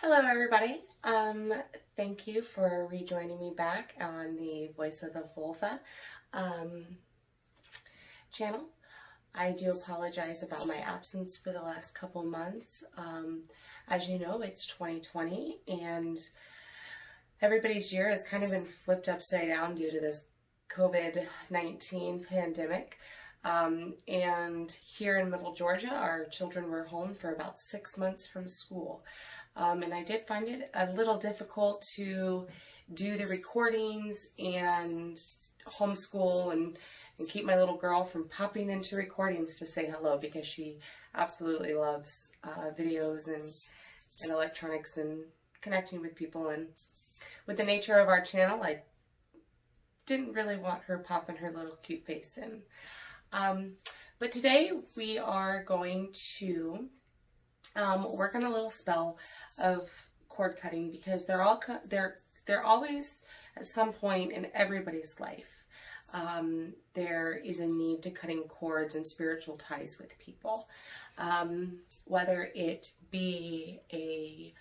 Hello everybody. Thank you for rejoining me back on the Voice of the Vulva channel. I do apologize about my absence for the last couple months. As you know, it's 2020 and everybody's year has kind of been flipped upside down due to this COVID-19 pandemic. And here in Middle Georgia, our children were home for about 6 months from school. And I did find it a little difficult to do the recordings and homeschool and keep my little girl from popping into recordings to say hello, because she absolutely loves videos and electronics and connecting with people. And with the nature of our channel, I didn't really want her popping her little cute face in. But today we are going to work on a little spell of cord cutting, because they're always at some point in everybody's life. There is a need to cutting cords and spiritual ties with people, whether it be a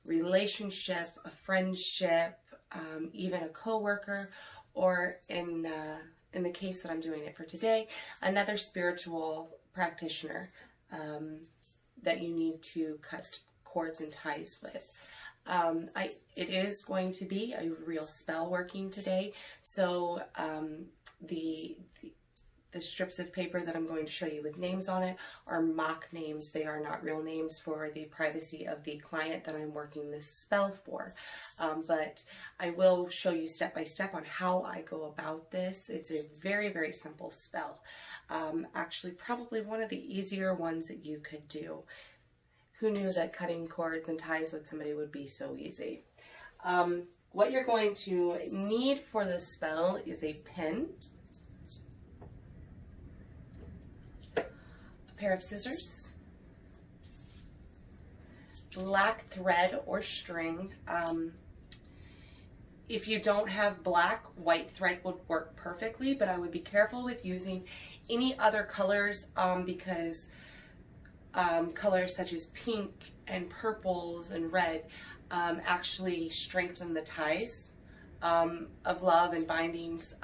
relationship, a friendship, even a coworker, or in the case that I'm doing it for today, another spiritual practitioner that you need to cut cords and ties with. It is going to be a real spell working today, so the strips of paper that I'm going to show you with names on it are mock names. They are not real names for the privacy of the client that I'm working this spell for. But I will show you step by step on how I go about this. It's a very, very simple spell. Actually, probably one of the easier ones that you could do. Who knew that cutting cords and ties with somebody would be so easy? What you're going to need for this spell is a pen, a pair of scissors, black thread or string. If you don't have black, white thread would work perfectly, but I would be careful with using any other colors because colors such as pink and purples and red actually strengthen the ties of love and bindings.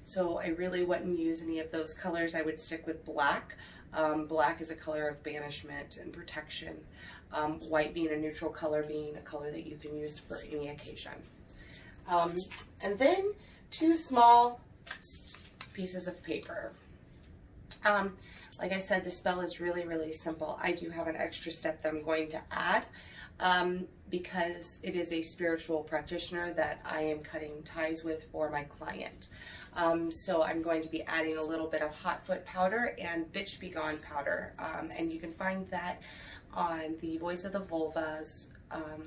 So I really wouldn't use any of those colors. I would stick with black. Black is a color of banishment and protection. White being a neutral color, being a color that you can use for any occasion. And then 2 small pieces of paper. Like I said, the spell is really, really simple. I do have an extra step that I'm going to add because it is a spiritual practitioner that I am cutting ties with for my client. So I'm going to be adding a little bit of hot foot powder and Bitch Be Gone powder. And you can find that on the Voice of the Vulva's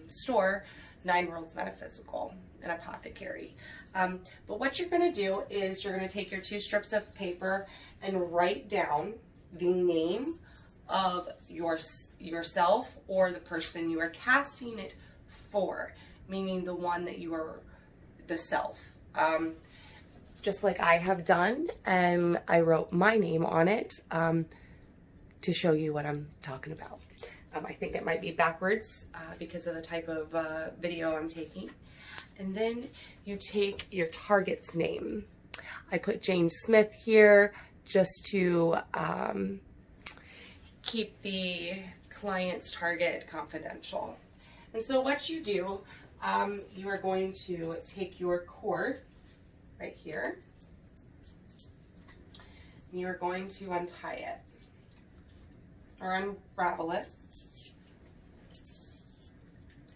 store, Nine Worlds Metaphysical, an apothecary. But what you're going to do is you're going to take your 2 strips of paper and write down the name of yourself or the person you are casting it for, meaning the one that you are, the self. Just like I have done, and I wrote my name on it to show you what I'm talking about. I think it might be backwards because of the type of video I'm taking. And then you take your target's name. I put Jane Smith here just to keep the client's target confidential. And so what you do, you are going to take your cord right here, and you're going to untie it or unravel it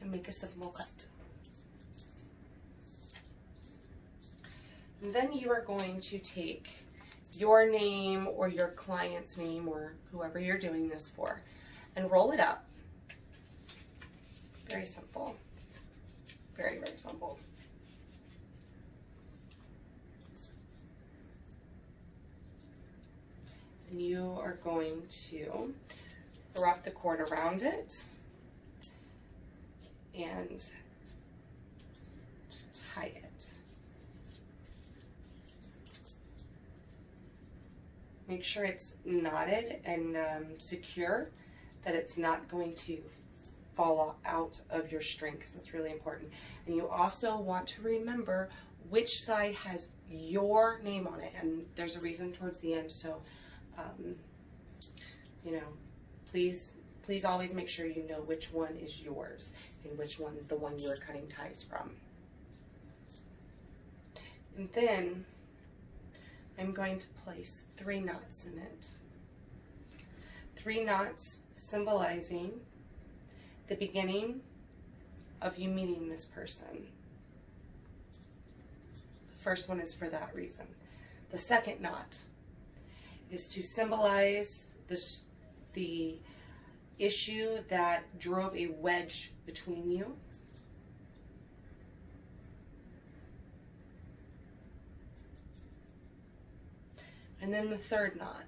and make a simple cut. And then you are going to take your name or your client's name or whoever you're doing this for and roll it up. Very simple. Very, very simple. And you are going to wrap the cord around it and tie it. Make sure it's knotted and secure, that it's not going to fall out of your string, because that's really important. And you also want to remember which side has your name on it, and there's a reason towards the end. So you know, please always make sure you know which one is yours and which one the one you are cutting ties from. And then I'm going to place 3 knots in it. 3 knots symbolizing the beginning of you meeting this person. The first one is for that reason. The second knot is to symbolize the issue that drove a wedge between you. And then the third knot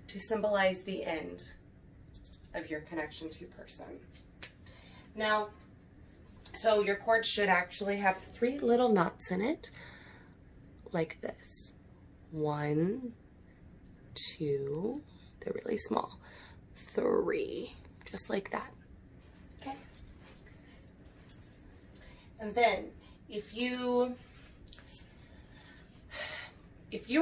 to symbolize the end of your connection to person. Now, so your cord should actually have 3 little knots in it, like this. 1, 2, they're really small. 3, just like that. Okay. And then if you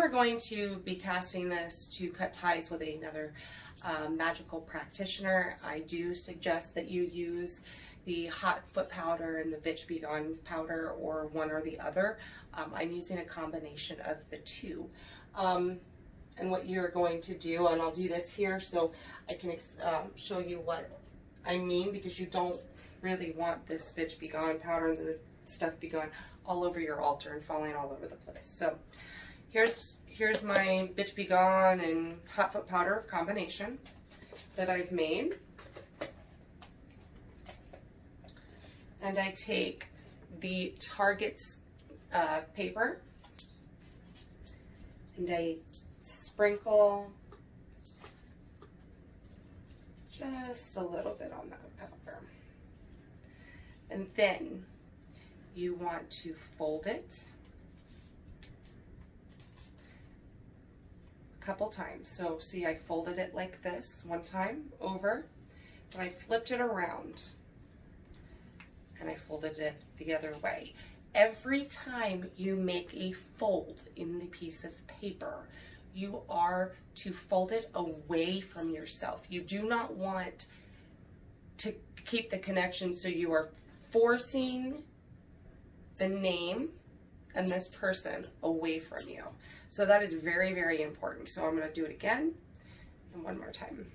are going to be casting this to cut ties with another magical practitioner, I do suggest that you use the hot foot powder and the Bitch Be Gone powder, or one or the other. I'm using a combination of the two. And what you're going to do, and I'll do this here so I can show you what I mean, because you don't really want this Bitch Be Gone powder and the stuff be gone all over your altar and falling all over the place. So here's my Bitch Be Gone and hot foot powder combination that I've made. And I take the Target's paper and I sprinkle just a little bit on that powder. And then you want to fold it a couple times. So see, I folded it like this one time over, and I flipped it around and I folded it the other way. Every time you make a fold in the piece of paper, you are to fold it away from yourself. You do not want to keep the connection, so you are forcing the name and this person away from you. So that is very, very important. So I'm going to do it again and one more time.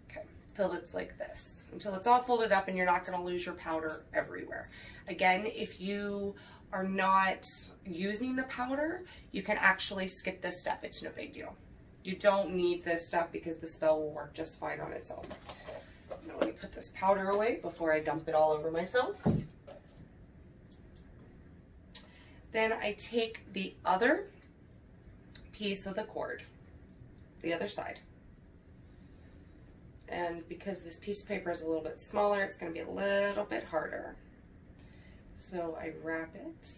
Okay, till it's like this. Until it's all folded up and you're not going to lose your powder everywhere. Again, if you are not using the powder, you can actually skip this step. It's no big deal. You don't need this stuff because the spell will work just fine on its own. Now let me put this powder away before I dump it all over myself. Then I take the other piece of the cord, the other side. And because this piece of paper is a little bit smaller, it's going to be a little bit harder. So I wrap it.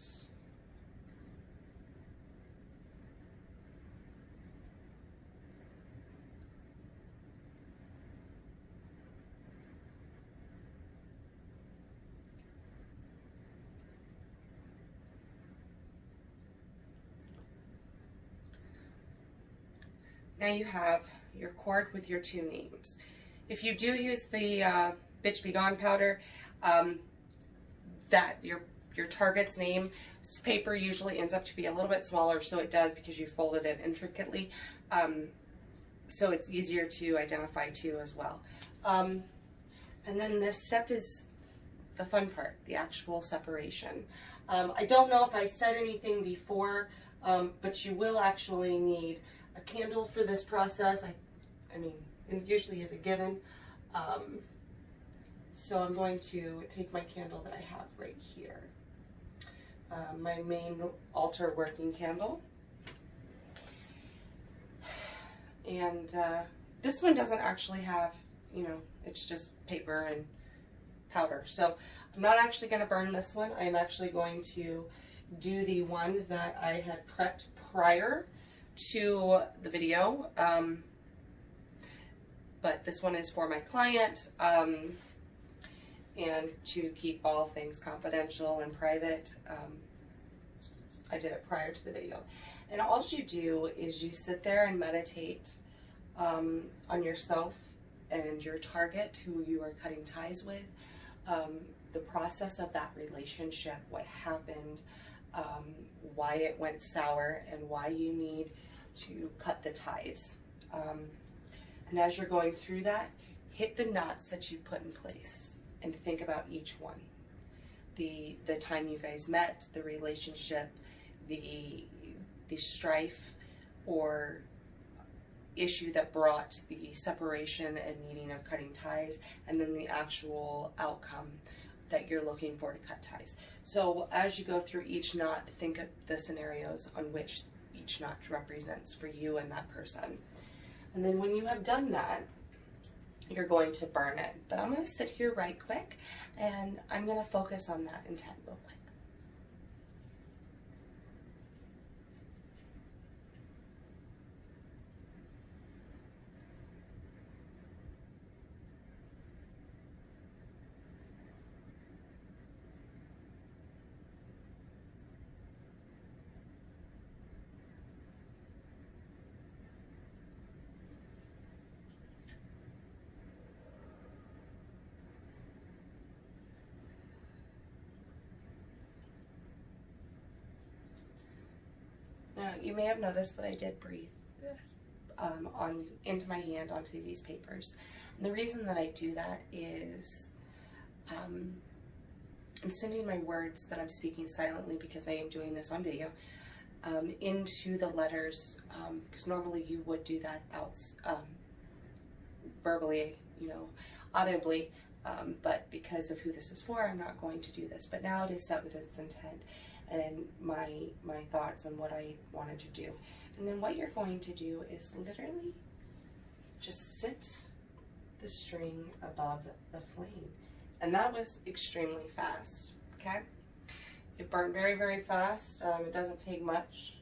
Now you have your cord with your 2 names. If you do use the Bitch Be Gone powder, that your Target's name paper usually ends up to be a little bit smaller, so it does because you folded it intricately. So it's easier to identify too as well. And then this step is the fun part, the actual separation. I don't know if I said anything before, but you will actually need a candle for this process. I mean, it usually is a given. So I'm going to take my candle that I have right here, my main altar working candle. And this one doesn't actually have, you know, it's just paper and powder. So I'm not actually going to burn this one. I'm actually going to do the one that I had prepped prior to the video, but this one is for my client, and to keep all things confidential and private. I did it prior to the video. And all you do is you sit there and meditate on yourself and your target, who you are cutting ties with, the process of that relationship, what happened, why it went sour, and why you need to cut the ties. And as you're going through that, hit the knots that you put in place and think about each one. The time you guys met, the relationship, the strife or issue that brought the separation and needing of cutting ties, and then the actual outcome that you're looking for to cut ties. So as you go through each knot, think of the scenarios on which each knot represents for you and that person. And then when you have done that, you're going to burn it. But I'm going to sit here right quick, and I'm going to focus on that intent real quick. Now, you may have noticed that I did breathe into my hand onto these papers. And the reason that I do that is I'm sending my words that I'm speaking silently, because I am doing this on video, into the letters, because normally you would do that out verbally, audibly, but because of who this is for, I'm not going to do this. But now it is set with its intent and my thoughts on what I wanted to do. And then what you're going to do is literally just sit the string above the flame. And that was extremely fast, okay? It burned very, very fast. It doesn't take much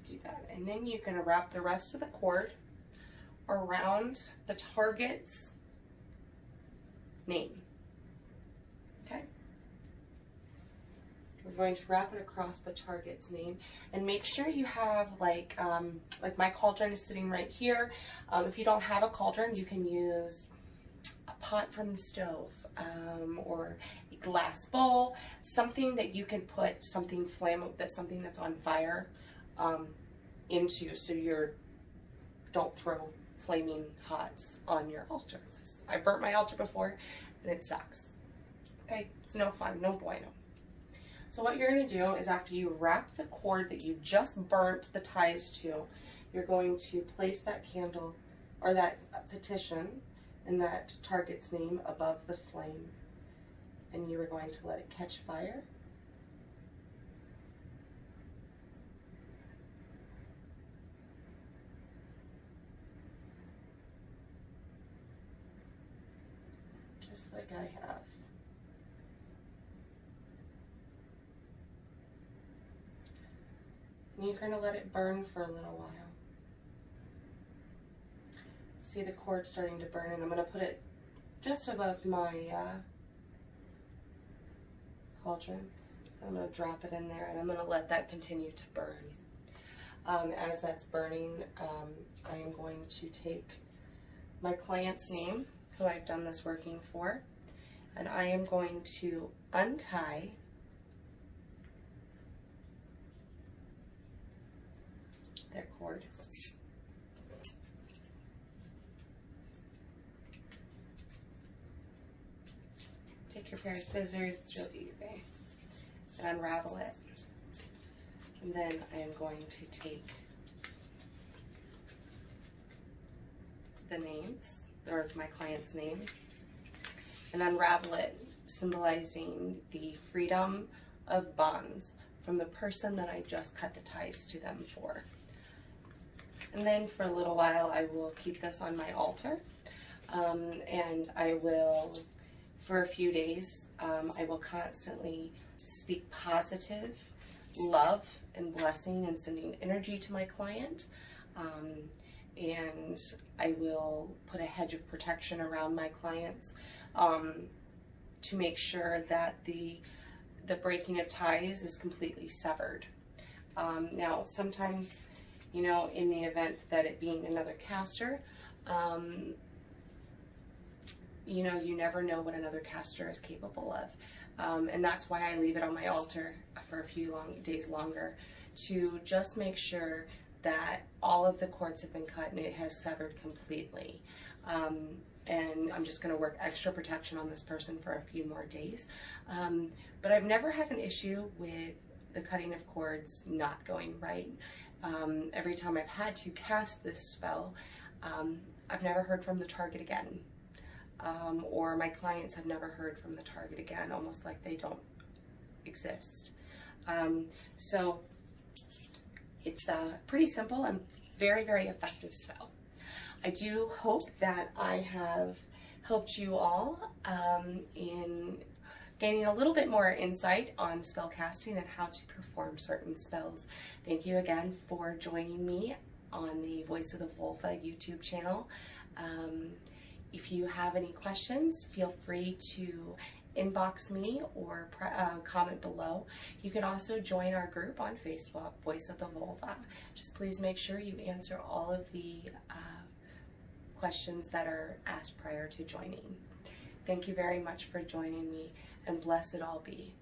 to do that. And then you're gonna wrap the rest of the cord around the target's name, okay? We're going to wrap it across the target's name, and make sure you have like my cauldron is sitting right here. If you don't have a cauldron, you can use a pot from the stove, or a glass bowl, something that you can put something that's on fire into, so don't throw flaming hots on your altar. I burnt my altar before and it sucks. Okay, it's no fun, no bueno. So what you're going to do is, after you wrap the cord that you just burnt the ties to, you're going to place that candle or that petition and that target's name above the flame, and you are going to let it catch fire. Just like I have. And you're going to let it burn for a little while. See the cord starting to burn, and I'm going to put it just above my cauldron. I'm going to drop it in there, and I'm going to let that continue to burn. As that's burning, I am going to take my client's name, who I've done this working for, and I am going to untie their cord. Take your pair of scissors, it's real easy, and unravel it. And then I am going to take the names, or my client's name, and unravel it, symbolizing the freedom of bonds from the person that I just cut the ties to them for. And then for a little while, I will keep this on my altar, and I will, for a few days, I will constantly speak positive love and blessing and sending energy to my client. And I will put a hedge of protection around my clients to make sure that the breaking of ties is completely severed. Now, sometimes, you know, in the event that it being another caster, you know, you never know what another caster is capable of. And that's why I leave it on my altar for a few days longer, to just make sure that all of the cords have been cut and it has severed completely. And I'm just going to work extra protection on this person for a few more days. But I've never had an issue with the cutting of cords not going right. Every time I've had to cast this spell, I've never heard from the target again. Or my clients have never heard from the target again, almost like they don't exist. So it's pretty simple and very, very effective spell. I do hope that I have helped you all in gaining a little bit more insight on spell casting and how to perform certain spells. Thank you again for joining me on the Voice of the Volva YouTube channel. If you have any questions, feel free to inbox me or comment below. You can also join our group on Facebook, Voice of the Volva. Just please make sure you answer all of the questions that are asked prior to joining. Thank you very much for joining me, and blessed all be.